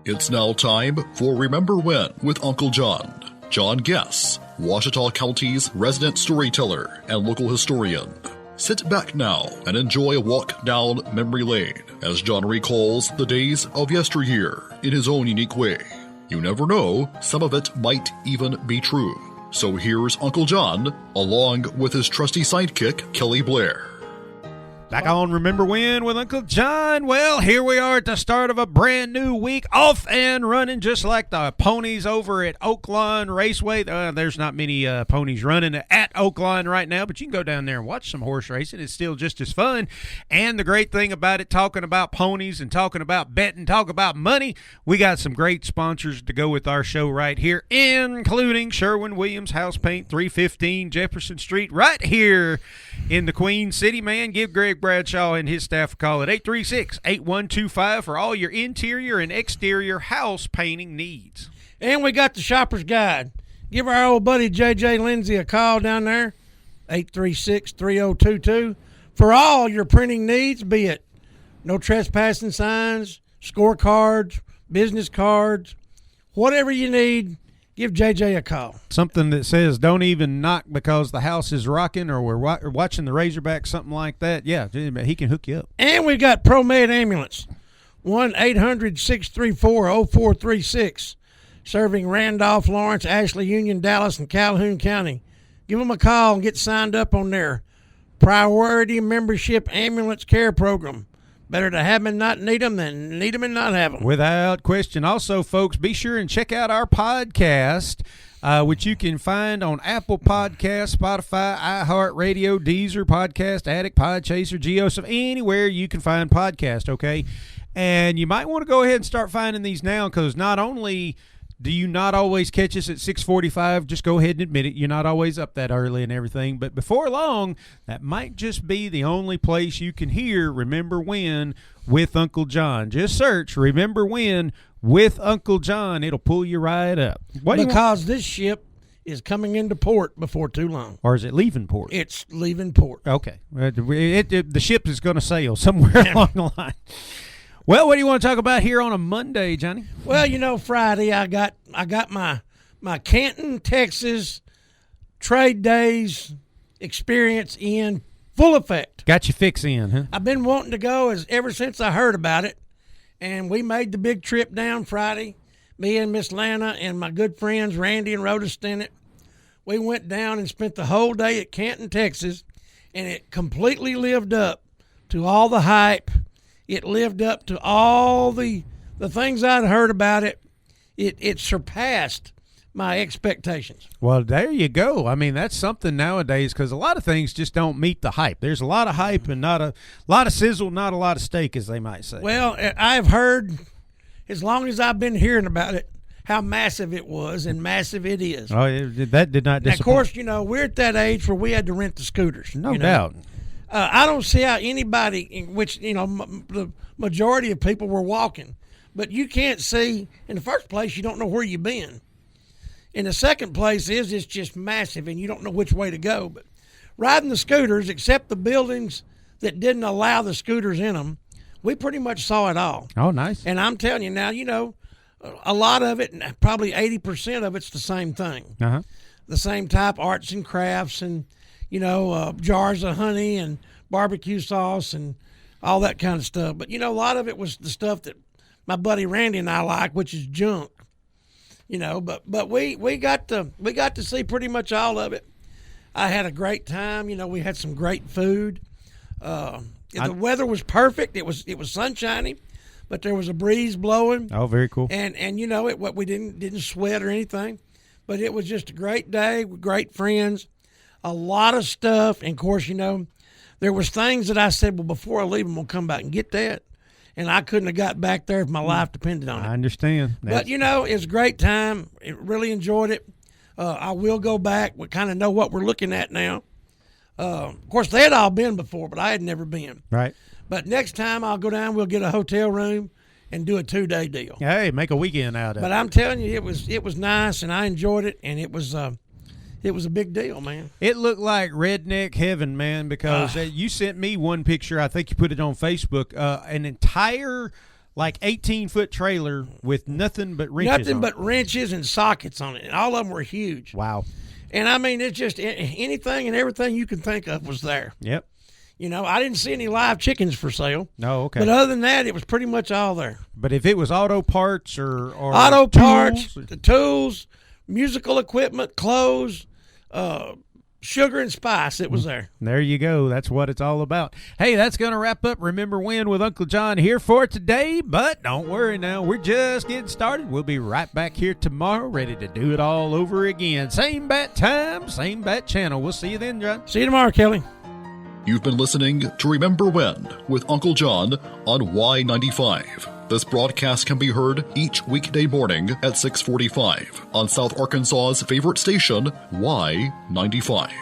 It's now time for Remember When with Uncle John. John Guess, Ouachita County's resident storyteller and local historian. Sit back now and enjoy a walk down memory lane as John recalls the days of yesteryear in his own unique way. You never know, some of it might even be true. So here's Uncle John, along with his trusty sidekick, Kelly Blair. Back on Remember When with Uncle John. Well, here we are at the start of a brand new week, off and running, just like the ponies over at Oaklawn Raceway. There's not many ponies running at Oaklawn right now, but you can go down there and watch some horse racing. It's still just as fun. And the great thing about it, talking about ponies and talking about betting, talk about money, we got some great sponsors to go with our show right here, including Sherwin-Williams House Paint, 315 Jefferson Street, right here in the Queen City. Man, give Greg Bradshaw and his staff a call at 836-8125 for all your interior and exterior house painting needs. And we got the Shopper's Guide. Give our old buddy J.J. Lindsay a call down there, 836-3022, for all your printing needs, be it no trespassing signs, scorecards, business cards, whatever you need. Give JJ a call. Something that says don't even knock because the house is rocking or we're watching the Razorbacks, something like that. Yeah, he can hook you up. And we got ProMed Ambulance, 1-800-634-0436, serving Randolph, Lawrence, Ashley, Union, Dallas, and Calhoun County. Give them a call and get signed up on their Priority Membership Ambulance Care Program. Better to have them and not need them than need them and not have them. Without question. Also, folks, be sure and check out our podcast, which you can find on Apple Podcasts, Spotify, iHeartRadio, Deezer, Podcast Addict, Podchaser, GeoStuff, anywhere you can find podcast, okay? And you might want to go ahead and start finding these now, because not only do you not always catch us at 6:45? Just go ahead and admit it. You're not always up that early and everything. But before long, that might just be the only place you can hear Remember When with Uncle John. Just search Remember When with Uncle John. It'll pull you right up. Because this ship is coming into port before too long. Or is it leaving port? It's leaving port. Okay. The ship is going to sail somewhere along the line. Well, what do you want to talk about here on a Monday, Johnny? Well, you know, Friday I got my Canton, Texas trade days experience in full effect. Got your fix in, huh? I've been wanting to go ever since I heard about it, and we made the big trip down Friday. Me and Miss Lana and my good friends Randy and Rhoda Stennett. We went down and spent the whole day at Canton, Texas, and it completely lived up to all the hype. It lived up to all the things I'd heard about it. It surpassed my expectations. Well, there you go. I mean, that's something nowadays, because a lot of things just don't meet the hype. There's a lot of hype and not a lot of sizzle, not a lot of steak, as they might say. Well, I've heard, as long as I've been hearing about it, how massive it was and massive it is. Oh, that did not disappoint. Of course, you know, we're at that age where we had to rent the scooters. No doubt. I don't see how anybody, which, you know, the majority of people were walking, but you can't see. In the first place, you don't know where you've been. In the second place it's just massive and you don't know which way to go. But riding the scooters, except the buildings that didn't allow the scooters in them, we pretty much saw it all. Oh, nice. And I'm telling you now, you know, a lot of it, probably 80% of it's the same thing. Uh-huh. The same type, arts and crafts and, you know, jars of honey and barbecue sauce and all that kind of stuff. But, you know, a lot of it was the stuff that my buddy Randy and I like, which is junk, you know. But we got to see pretty much all of it. I had a great time. You know, we had some great food. The weather was perfect. It was sunshiny, but there was a breeze blowing. Oh, very cool. And you know, we didn't sweat or anything, but it was just a great day with great friends. A lot of stuff, and of course, you know, there was things that I said, well, before I leave, I'm going to come back and get that, and I couldn't have got back there if my life depended on it. I understand. But, you know, it's a great time. Really enjoyed it. I will go back. We kind of know what we're looking at now. Of course, they had all been before, but I had never been. Right. But next time I'll go down, we'll get a hotel room and do a 2-day deal. Hey, make a weekend out of it. But I'm telling you, it was nice, and I enjoyed it, and it was a big deal, man. It looked like redneck heaven, man, because you sent me one picture. I think you put it on Facebook. An entire like 18-foot trailer with nothing but wrenches Nothing on but it. wrenches and sockets on it. And all of them were huge. Wow. And I mean, it's just anything and everything you can think of was there. Yep. You know, I didn't see any live chickens for sale. No, okay. But other than that, it was pretty much all there. But if it was auto parts or Auto parts, tools, the tools, musical equipment, clothes, sugar and spice, it was there. there you go. That's what it's all about. Hey, that's going to wrap up Remember When with Uncle John here for today. But don't worry now. We're just getting started. We'll be right back here tomorrow, ready to do it all over again. Same bat time, same bat channel. We'll see you then, John. See you tomorrow, Kelly. You've been listening to Remember When with Uncle John on Y95. This broadcast can be heard each weekday morning at 6:45 on South Arkansas's favorite station, Y95.